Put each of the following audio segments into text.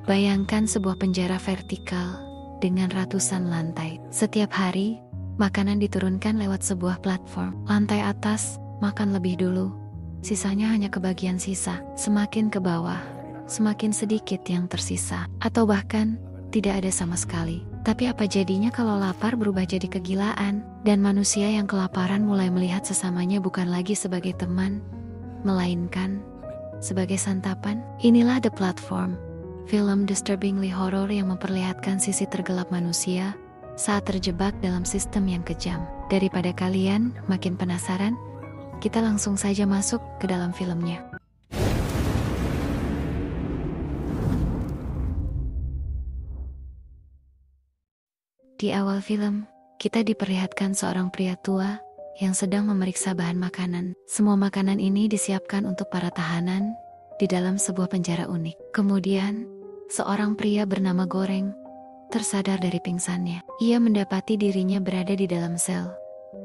Bayangkan sebuah penjara vertikal dengan ratusan lantai. Setiap hari, makanan diturunkan lewat sebuah platform. Lantai atas, makan lebih dulu. Sisanya hanya kebagian sisa. Semakin ke bawah, semakin sedikit yang tersisa. Atau bahkan, tidak ada sama sekali. Tapi apa jadinya kalau lapar berubah jadi kegilaan? Dan manusia yang kelaparan mulai melihat sesamanya bukan lagi sebagai teman, melainkan sebagai santapan. Inilah The Platform, film disturbingly horror yang memperlihatkan sisi tergelap manusia saat terjebak dalam sistem yang kejam. Daripada kalian makin penasaran, kita langsung saja masuk ke dalam filmnya. Di awal film, kita diperlihatkan seorang pria tua yang sedang memeriksa bahan makanan. Semua makanan ini disiapkan untuk para tahanan di dalam sebuah penjara unik. Kemudian, seorang pria bernama Goreng tersadar dari pingsannya. Ia mendapati dirinya berada di dalam sel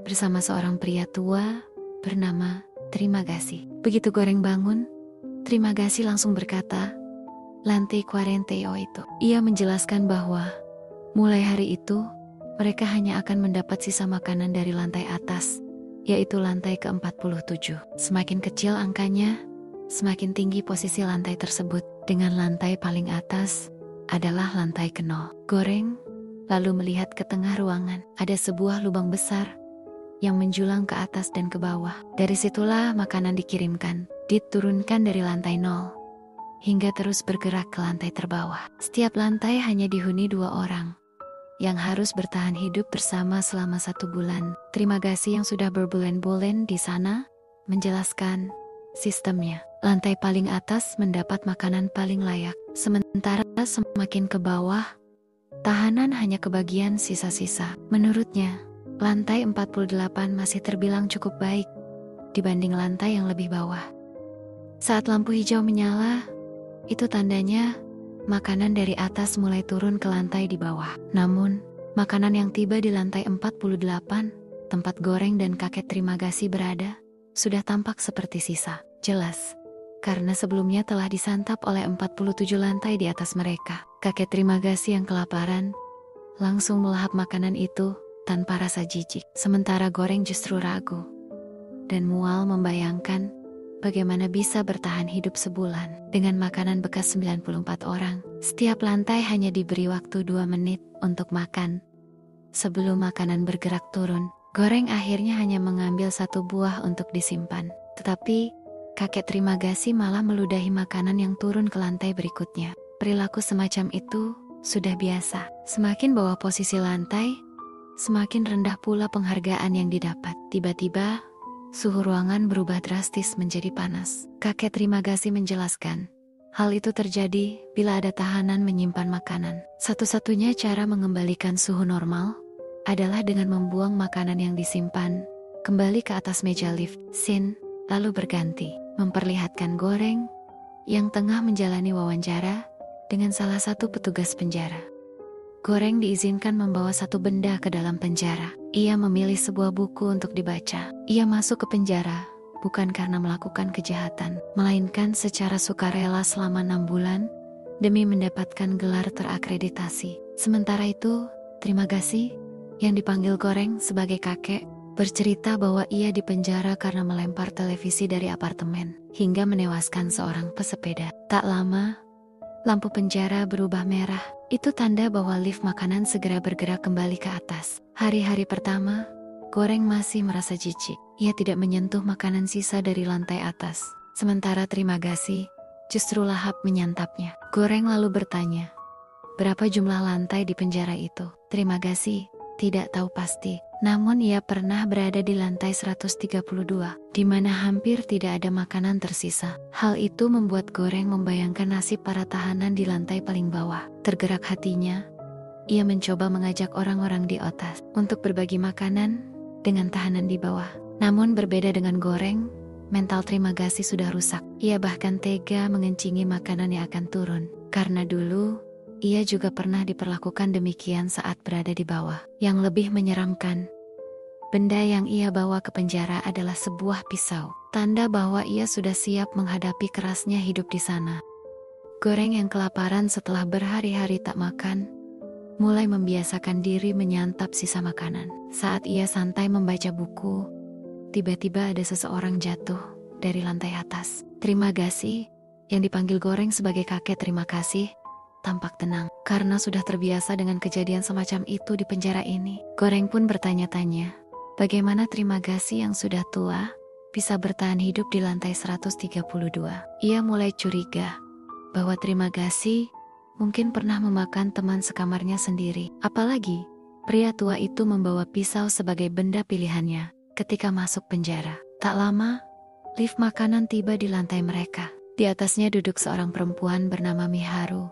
bersama seorang pria tua bernama Terima Kasih. Begitu Goreng bangun, Terima Kasih langsung berkata, "Lantai 48 itu." Ia menjelaskan bahwa mulai hari itu, mereka hanya akan mendapat sisa makanan dari lantai atas, yaitu lantai ke-47. Semakin kecil angkanya, semakin tinggi posisi lantai tersebut. Dengan lantai paling atas adalah lantai ke-0. Goreng lalu melihat ke tengah ruangan. Ada sebuah lubang besar yang menjulang ke atas dan ke bawah. Dari situlah makanan dikirimkan, diturunkan dari lantai 0, hingga terus bergerak ke lantai terbawah. Setiap lantai hanya dihuni 2 orang yang harus bertahan hidup bersama selama 1 bulan. Terima Kasih yang sudah berbulan-bulan di sana menjelaskan sistemnya. Lantai paling atas mendapat makanan paling layak, sementara semakin ke bawah, tahanan hanya kebagian sisa-sisa. Menurutnya, lantai 48 masih terbilang cukup baik dibanding lantai yang lebih bawah. Saat lampu hijau menyala, itu tandanya makanan dari atas mulai turun ke lantai di bawah. Namun, makanan yang tiba di lantai 48, tempat Goreng dan kakek Terima Kasih berada, sudah tampak seperti sisa. Jelas, karena sebelumnya telah disantap oleh 47 lantai di atas mereka. Kakek Terima Kasih yang kelaparan langsung melahap makanan itu tanpa rasa jijik. Sementara Goreng justru ragu dan mual membayangkan bagaimana bisa bertahan hidup sebulan dengan makanan bekas 94 orang. Setiap lantai hanya diberi waktu 2 menit untuk makan. Sebelum makanan bergerak turun, Goreng akhirnya hanya mengambil 1 buah untuk disimpan. Tetapi kakek Terima Kasih malah meludahi makanan yang turun ke lantai berikutnya. Perilaku semacam itu sudah biasa. Semakin bawah posisi lantai, semakin rendah pula penghargaan yang didapat. Tiba-tiba, suhu ruangan berubah drastis menjadi panas. Kakek Terima Kasih menjelaskan, hal itu terjadi bila ada tahanan menyimpan makanan. Satu-satunya cara mengembalikan suhu normal adalah dengan membuang makanan yang disimpan kembali ke atas meja lift. Scene lalu berganti, memperlihatkan Goreng yang tengah menjalani wawancara dengan salah satu petugas penjara. Goreng diizinkan membawa 1 benda ke dalam penjara. Ia memilih sebuah buku untuk dibaca. Ia masuk ke penjara bukan karena melakukan kejahatan, melainkan secara sukarela selama 6 bulan demi mendapatkan gelar terakreditasi. Sementara itu, Terima Kasih yang dipanggil Goreng sebagai kakek bercerita bahwa ia dipenjara karena melempar televisi dari apartemen hingga menewaskan seorang pesepeda. Tak lama, lampu penjara berubah merah. Itu tanda bahwa lift makanan segera bergerak kembali ke atas. Hari-hari pertama, Goreng masih merasa jijik. Ia tidak menyentuh makanan sisa dari lantai atas. Sementara Terima Kasih justru lahap menyantapnya. Goreng lalu bertanya, berapa jumlah lantai di penjara itu? Terima Kasih tidak tahu pasti. Namun ia pernah berada di lantai 132, di mana hampir tidak ada makanan tersisa. Hal itu membuat Goreng membayangkan nasib para tahanan di lantai paling bawah. Tergerak hatinya, ia mencoba mengajak orang-orang di atas untuk berbagi makanan dengan tahanan di bawah. Namun berbeda dengan Goreng, mental Terima Kasih sudah rusak. Ia bahkan tega mengencingi makanan yang akan turun. Karena dulu, ia juga pernah diperlakukan demikian saat berada di bawah. Yang lebih menyeramkan, benda yang ia bawa ke penjara adalah sebuah pisau. Tanda bahwa ia sudah siap menghadapi kerasnya hidup di sana. Goreng yang kelaparan setelah berhari-hari tak makan, mulai membiasakan diri menyantap sisa makanan. Saat ia santai membaca buku, tiba-tiba ada seseorang jatuh dari lantai atas. Terima kasih, yang dipanggil Goreng sebagai kakek terima kasih, tampak tenang. Karena sudah terbiasa dengan kejadian semacam itu di penjara ini, Goreng pun bertanya-tanya, bagaimana terima kasih yang sudah tua bisa bertahan hidup di lantai 132. Ia mulai curiga bahwa terima kasih mungkin pernah memakan teman sekamarnya sendiri. Apalagi, pria tua itu membawa pisau sebagai benda pilihannya ketika masuk penjara. Tak lama, lift makanan tiba di lantai mereka. Di atasnya duduk seorang perempuan bernama Miharu,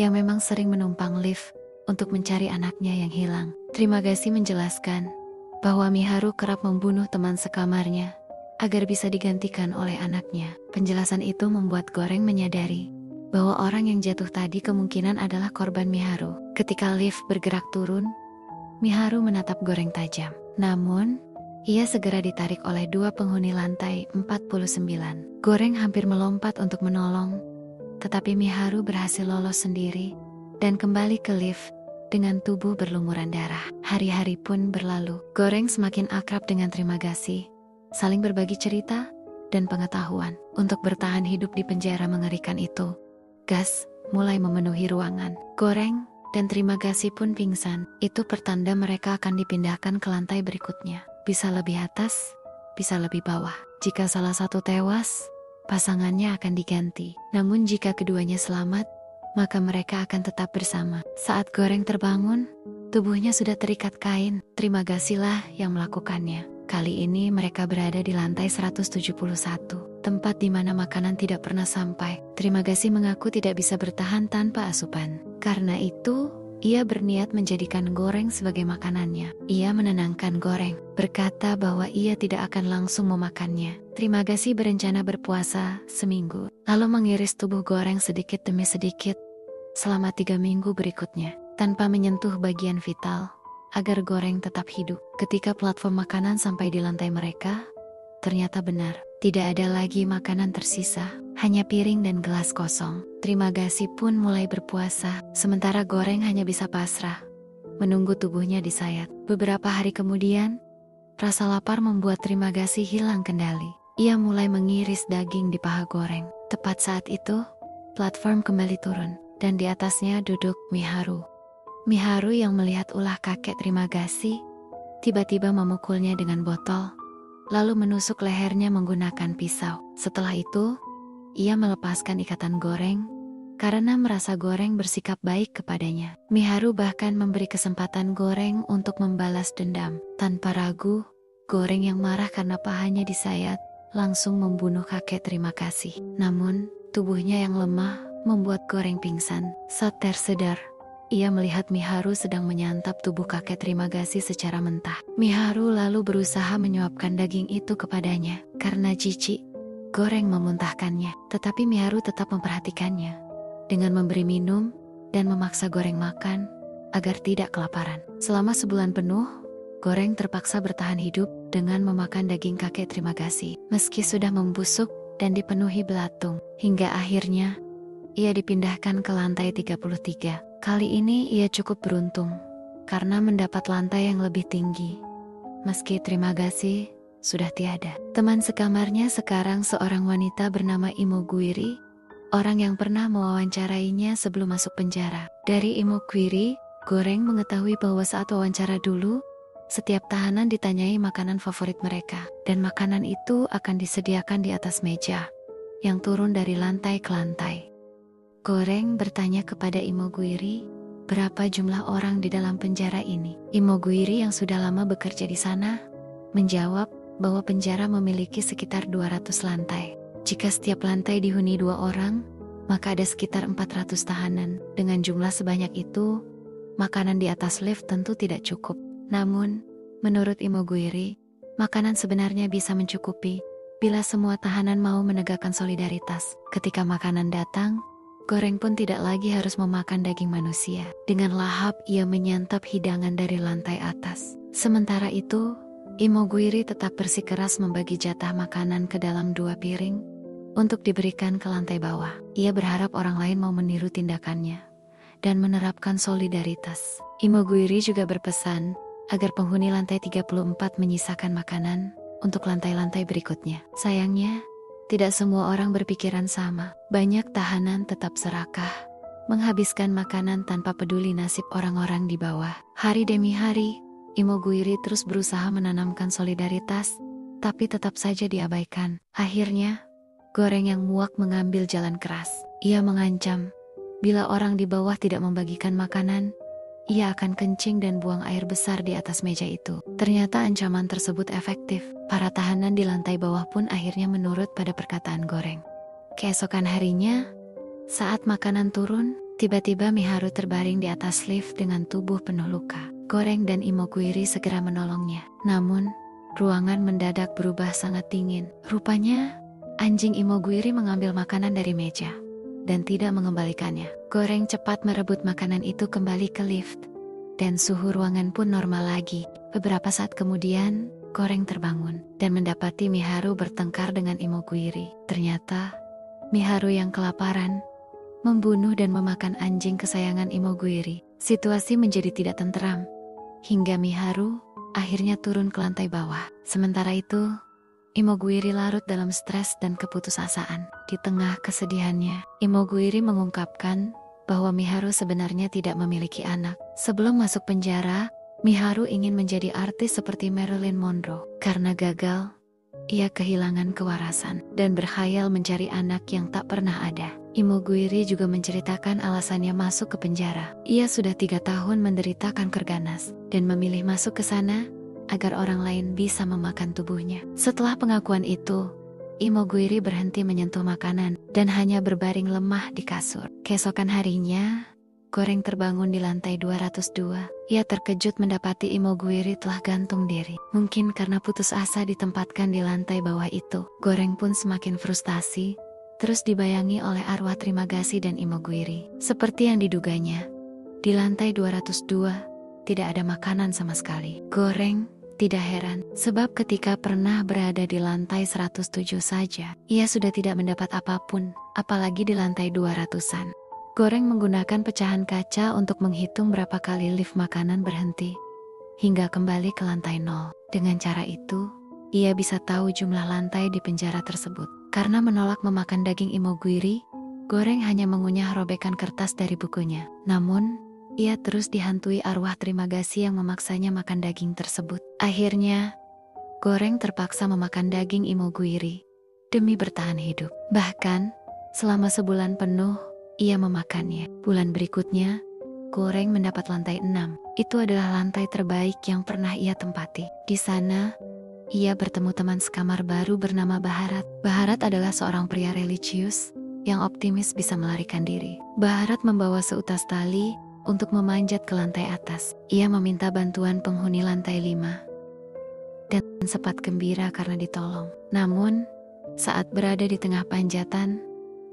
yang memang sering menumpang lift untuk mencari anaknya yang hilang. Terima kasih menjelaskan bahwa Miharu kerap membunuh teman sekamarnya agar bisa digantikan oleh anaknya. Penjelasan itu membuat Goreng menyadari bahwa orang yang jatuh tadi kemungkinan adalah korban Miharu. Ketika lift bergerak turun, Miharu menatap Goreng tajam. Namun, ia segera ditarik oleh dua penghuni lantai 49. Goreng hampir melompat untuk menolong, tetapi Miharu berhasil lolos sendiri dan kembali ke lift dengan tubuh berlumuran darah. Hari-hari pun berlalu. Goreng semakin akrab dengan terima kasih, saling berbagi cerita dan pengetahuan. Untuk bertahan hidup di penjara mengerikan itu, gas mulai memenuhi ruangan. Goreng dan terima kasih pun pingsan. Itu pertanda mereka akan dipindahkan ke lantai berikutnya. Bisa lebih atas, bisa lebih bawah. Jika salah satu tewas, pasangannya akan diganti. Namun jika keduanya selamat, maka mereka akan tetap bersama. Saat Goreng terbangun, tubuhnya sudah terikat kain. Terima kasihlah yang melakukannya. Kali ini mereka berada di lantai 171, tempat di mana makanan tidak pernah sampai. Terima kasih mengaku tidak bisa bertahan tanpa asupan. Karena itu, ia berniat menjadikan Goreng sebagai makanannya. Ia menenangkan Goreng, berkata bahwa ia tidak akan langsung memakannya. Terima kasih berencana berpuasa seminggu, lalu mengiris tubuh Goreng sedikit demi sedikit selama 3 minggu berikutnya, tanpa menyentuh bagian vital, agar Goreng tetap hidup. Ketika platform makanan sampai di lantai mereka, ternyata benar, tidak ada lagi makanan tersisa, hanya piring dan gelas kosong. Terima kasih pun mulai berpuasa, sementara Goreng hanya bisa pasrah, menunggu tubuhnya disayat. Beberapa hari kemudian, rasa lapar membuat terima kasih hilang kendali. Ia mulai mengiris daging di paha Goreng. Tepat saat itu, platform kembali turun, dan di atasnya duduk Miharu. Miharu yang melihat ulah kakek terima kasih, tiba-tiba memukulnya dengan botol, lalu menusuk lehernya menggunakan pisau. Setelah itu, ia melepaskan ikatan Goreng, karena merasa Goreng bersikap baik kepadanya. Miharu bahkan memberi kesempatan Goreng untuk membalas dendam. Tanpa ragu, Goreng yang marah karena pahanya disayat, langsung membunuh kakek terima kasih. Namun, tubuhnya yang lemah membuat Goreng pingsan. Saat tersadar, ia melihat Miharu sedang menyantap tubuh kakek terima kasih secara mentah. Miharu lalu berusaha menyuapkan daging itu kepadanya. Karena jijik, Goreng memuntahkannya. Tetapi Miharu tetap memperhatikannya dengan memberi minum dan memaksa Goreng makan agar tidak kelaparan. Selama sebulan penuh, Goreng terpaksa bertahan hidup dengan memakan daging kakek terima kasih. Meski sudah membusuk dan dipenuhi belatung, hingga akhirnya ia dipindahkan ke lantai 33. Kali ini ia cukup beruntung, karena mendapat lantai yang lebih tinggi. Meski terima kasih sudah tiada. Teman sekamarnya sekarang seorang wanita bernama Imoguiri, orang yang pernah mewawancarainya sebelum masuk penjara. Dari Imoguiri, Goreng mengetahui bahwa saat wawancara dulu, setiap tahanan ditanyai makanan favorit mereka, dan makanan itu akan disediakan di atas meja, yang turun dari lantai ke lantai. Goreng bertanya kepada Imoguiri, berapa jumlah orang di dalam penjara ini. Imoguiri yang sudah lama bekerja di sana, menjawab bahwa penjara memiliki sekitar 200 lantai. Jika setiap lantai dihuni 2 orang, maka ada sekitar 400 tahanan. Dengan jumlah sebanyak itu, makanan di atas lift tentu tidak cukup. Namun, menurut Imoguiri, makanan sebenarnya bisa mencukupi bila semua tahanan mau menegakkan solidaritas. Ketika makanan datang, Goreng pun tidak lagi harus memakan daging manusia. Dengan lahap ia menyantap hidangan dari lantai atas. Sementara itu, Imoguiri tetap bersikeras membagi jatah makanan ke dalam 2 piring, untuk diberikan ke lantai bawah. Ia berharap orang lain mau meniru tindakannya dan menerapkan solidaritas. Imoguiri juga berpesan agar penghuni lantai 34 menyisakan makanan untuk lantai-lantai berikutnya. Sayangnya, tidak semua orang berpikiran sama. Banyak tahanan tetap serakah, menghabiskan makanan tanpa peduli nasib orang-orang di bawah. Hari demi hari, Imoguiri terus berusaha menanamkan solidaritas, tapi tetap saja diabaikan. Akhirnya, Goreng yang muak mengambil jalan keras. Ia mengancam, bila orang di bawah tidak membagikan makanan, ia akan kencing dan buang air besar di atas meja itu. Ternyata ancaman tersebut efektif. Para tahanan di lantai bawah pun akhirnya menurut pada perkataan Goreng. Keesokan harinya, saat makanan turun, tiba-tiba Miharu terbaring di atas lift dengan tubuh penuh luka. Goreng dan Imoguiri segera menolongnya. Namun, ruangan mendadak berubah sangat dingin. Rupanya, anjing Imoguiri mengambil makanan dari meja dan tidak mengembalikannya. Goreng cepat merebut makanan itu kembali ke lift, dan suhu ruangan pun normal lagi. Beberapa saat kemudian, Goreng terbangun dan mendapati Miharu bertengkar dengan Imoguiri. Ternyata, Miharu yang kelaparan membunuh dan memakan anjing kesayangan Imoguiri. Situasi menjadi tidak tenteram, hingga Miharu akhirnya turun ke lantai bawah. Sementara itu, Imoguiri larut dalam stres dan keputusasaan. Di tengah kesedihannya, Imoguiri mengungkapkan bahwa Miharu sebenarnya tidak memiliki anak. Sebelum masuk penjara, Miharu ingin menjadi artis seperti Marilyn Monroe. Karena gagal, ia kehilangan kewarasan dan berkhayal mencari anak yang tak pernah ada. Imoguiri juga menceritakan alasannya masuk ke penjara. Ia sudah 3 tahun menderita kanker ganas dan memilih masuk ke sana agar orang lain bisa memakan tubuhnya. Setelah pengakuan itu, Imoguiri berhenti menyentuh makanan dan hanya berbaring lemah di kasur. Keesokan harinya, Goreng terbangun di lantai 202. Ia terkejut mendapati Imoguiri telah gantung diri. Mungkin karena putus asa ditempatkan di lantai bawah itu, Goreng pun semakin frustasi, terus dibayangi oleh arwah Trimagasi dan Imoguiri. Seperti yang diduganya, di lantai 202, tidak ada makanan sama sekali. Goreng tidak heran, sebab ketika pernah berada di lantai 107 saja, ia sudah tidak mendapat apapun, apalagi di lantai 200-an. Goreng menggunakan pecahan kaca untuk menghitung berapa kali lift makanan berhenti, hingga kembali ke lantai 0. Dengan cara itu, ia bisa tahu jumlah lantai di penjara tersebut. Karena menolak memakan daging Imoguiri, Goreng hanya mengunyah robekan kertas dari bukunya. Namun, ia terus dihantui arwah Trimagasi yang memaksanya makan daging tersebut. Akhirnya, Goreng terpaksa memakan daging Imoguiri demi bertahan hidup. Bahkan, selama sebulan penuh, ia memakannya. Bulan berikutnya, Goreng mendapat lantai 6. Itu adalah lantai terbaik yang pernah ia tempati. Di sana, ia bertemu teman sekamar baru bernama Baharat. Baharat adalah seorang pria religius yang optimis bisa melarikan diri. Baharat membawa seutas tali untuk memanjat ke lantai atas. Ia meminta bantuan penghuni lantai 5 dan sempat gembira karena ditolong. Namun, saat berada di tengah panjatan,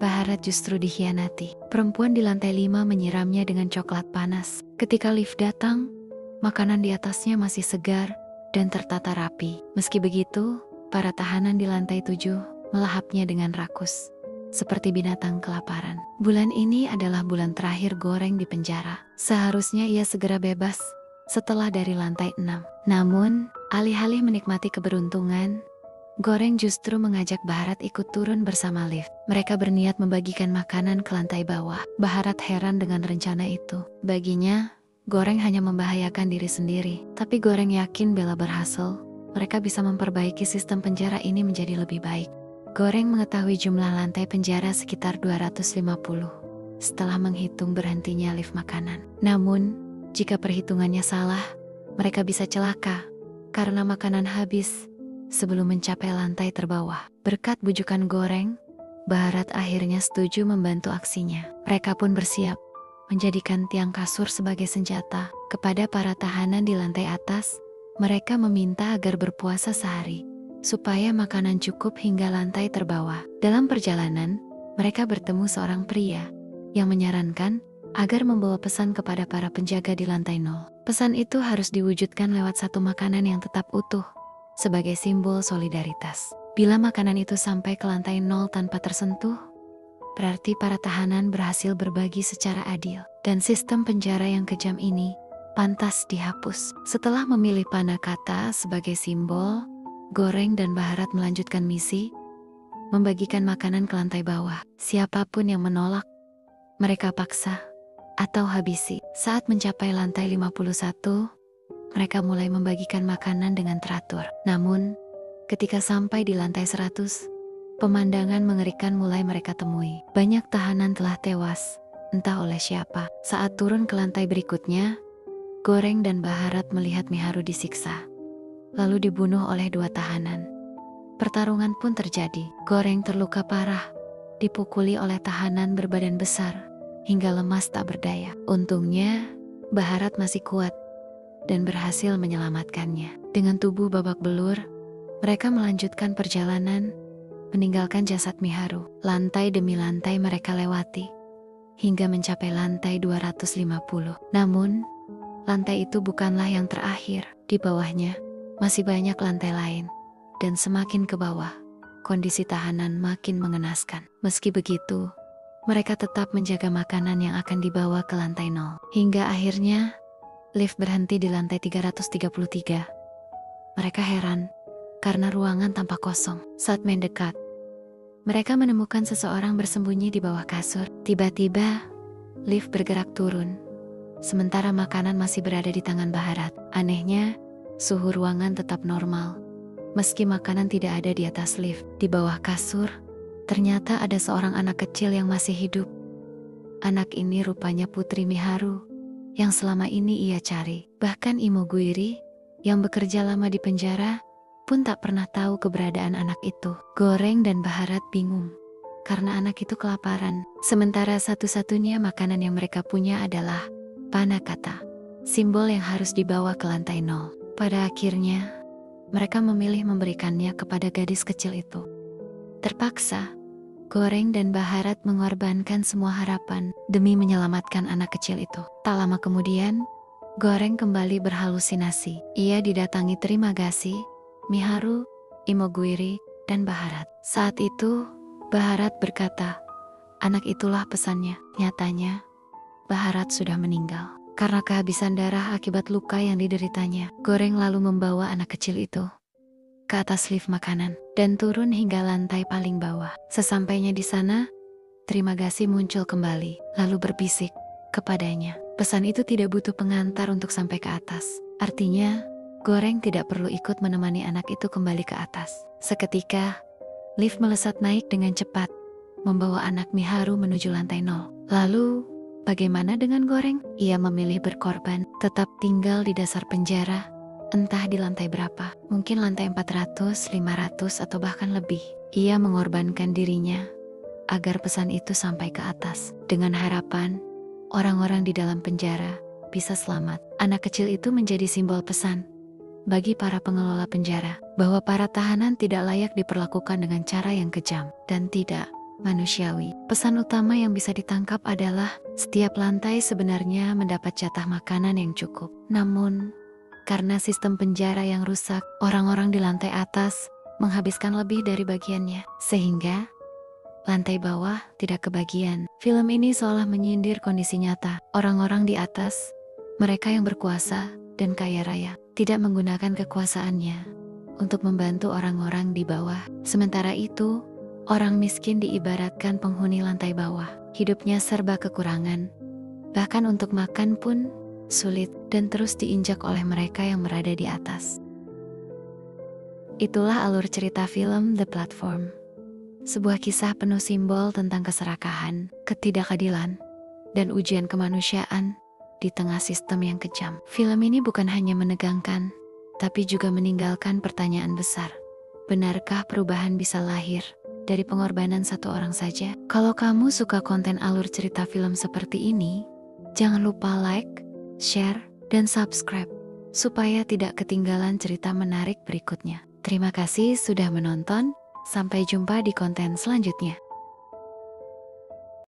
Baharat justru dikhianati. Perempuan di lantai 5 menyiramnya dengan coklat panas. Ketika lift datang, makanan di atasnya masih segar dan tertata rapi. Meski begitu, para tahanan di lantai 7 melahapnya dengan rakus, seperti binatang kelaparan. Bulan ini adalah bulan terakhir Goreng di penjara. Seharusnya ia segera bebas setelah dari lantai 6. Namun, alih-alih menikmati keberuntungan, Goreng justru mengajak Baharat ikut turun bersama lift. Mereka berniat membagikan makanan ke lantai bawah. Baharat heran dengan rencana itu. Baginya, Goreng hanya membahayakan diri sendiri. Tapi Goreng yakin bila berhasil, mereka bisa memperbaiki sistem penjara ini menjadi lebih baik. Goreng mengetahui jumlah lantai penjara sekitar 250 setelah menghitung berhentinya lift makanan. Namun, jika perhitungannya salah, mereka bisa celaka karena makanan habis sebelum mencapai lantai terbawah. Berkat bujukan Goreng, Baharat akhirnya setuju membantu aksinya. Mereka pun bersiap menjadikan tiang kasur sebagai senjata. Kepada para tahanan di lantai atas, mereka meminta agar berpuasa sehari supaya makanan cukup hingga lantai terbawah. Dalam perjalanan, mereka bertemu seorang pria yang menyarankan agar membawa pesan kepada para penjaga di lantai 0. Pesan itu harus diwujudkan lewat satu makanan yang tetap utuh sebagai simbol solidaritas. Bila makanan itu sampai ke lantai 0 tanpa tersentuh, berarti para tahanan berhasil berbagi secara adil. Dan sistem penjara yang kejam ini pantas dihapus. Setelah memilih panah kata sebagai simbol, Goreng dan Baharat melanjutkan misi, membagikan makanan ke lantai bawah. Siapapun yang menolak, mereka paksa atau habisi. Saat mencapai lantai 51, mereka mulai membagikan makanan dengan teratur. Namun, ketika sampai di lantai 100, pemandangan mengerikan mulai mereka temui. Banyak tahanan telah tewas, entah oleh siapa. Saat turun ke lantai berikutnya, Goreng dan Baharat melihat Miharu disiksa, lalu dibunuh oleh 2 tahanan. Pertarungan pun terjadi. Goreng terluka parah, dipukuli oleh tahanan berbadan besar, hingga lemas tak berdaya. Untungnya, Baharat masih kuat dan berhasil menyelamatkannya. Dengan tubuh babak belur, mereka melanjutkan perjalanan, meninggalkan jasad Miharu. Lantai demi lantai mereka lewati, hingga mencapai lantai 250. Namun, lantai itu bukanlah yang terakhir. Di bawahnya, masih banyak lantai lain. Dan semakin ke bawah, kondisi tahanan makin mengenaskan. Meski begitu, mereka tetap menjaga makanan yang akan dibawa ke lantai 0. Hingga akhirnya, lift berhenti di lantai 333. Mereka heran, karena ruangan tampak kosong. Saat mendekat, mereka menemukan seseorang bersembunyi di bawah kasur. Tiba-tiba, lift bergerak turun, sementara makanan masih berada di tangan Baharat. Anehnya, suhu ruangan tetap normal, meski makanan tidak ada di atas lift. Di bawah kasur, ternyata ada seorang anak kecil yang masih hidup. Anak ini rupanya putri Miharu, yang selama ini ia cari. Bahkan Imoguiri, yang bekerja lama di penjara, pun tak pernah tahu keberadaan anak itu. Goreng dan Baharat bingung, karena anak itu kelaparan. Sementara satu-satunya makanan yang mereka punya adalah panah kata, simbol yang harus dibawa ke lantai 0. Pada akhirnya, mereka memilih memberikannya kepada gadis kecil itu. Terpaksa, Goreng dan Baharat mengorbankan semua harapan demi menyelamatkan anak kecil itu. Tak lama kemudian, Goreng kembali berhalusinasi. Ia didatangi Trimagasi, Miharu, Imoguiri, dan Baharat. Saat itu, Baharat berkata, anak itulah pesannya. Nyatanya, Baharat sudah meninggal karena kehabisan darah akibat luka yang dideritanya. Goreng lalu membawa anak kecil itu ke atas lift makanan dan turun hingga lantai paling bawah. Sesampainya di sana, Trimagasi muncul kembali, lalu berbisik kepadanya. Pesan itu tidak butuh pengantar untuk sampai ke atas. Artinya, Goreng tidak perlu ikut menemani anak itu kembali ke atas. Seketika, lift melesat naik dengan cepat, membawa anak Miharu menuju lantai 0. Lalu, bagaimana dengan Goreng? Ia memilih berkorban, tetap tinggal di dasar penjara, entah di lantai berapa, mungkin lantai 400, 500, atau bahkan lebih. Ia mengorbankan dirinya agar pesan itu sampai ke atas, dengan harapan orang-orang di dalam penjara bisa selamat. Anak kecil itu menjadi simbol pesan bagi para pengelola penjara bahwa para tahanan tidak layak diperlakukan dengan cara yang kejam dan tidak manusiawi. Pesan utama yang bisa ditangkap adalah setiap lantai sebenarnya mendapat jatah makanan yang cukup. Namun, karena sistem penjara yang rusak, orang-orang di lantai atas menghabiskan lebih dari bagiannya, sehingga lantai bawah tidak kebagian. Film ini seolah menyindir kondisi nyata. Orang-orang di atas, mereka yang berkuasa dan kaya raya, tidak menggunakan kekuasaannya untuk membantu orang-orang di bawah. Sementara itu, orang miskin diibaratkan penghuni lantai bawah. Hidupnya serba kekurangan. Bahkan untuk makan pun sulit dan terus diinjak oleh mereka yang berada di atas. Itulah alur cerita film The Platform. Sebuah kisah penuh simbol tentang keserakahan, ketidakadilan, dan ujian kemanusiaan di tengah sistem yang kejam. Film ini bukan hanya menegangkan, tapi juga meninggalkan pertanyaan besar. Benarkah perubahan bisa lahir dari pengorbanan satu orang saja? Kalau kamu suka konten alur cerita film seperti ini, jangan lupa like, share, dan subscribe, supaya tidak ketinggalan cerita menarik berikutnya. Terima kasih sudah menonton, sampai jumpa di konten selanjutnya.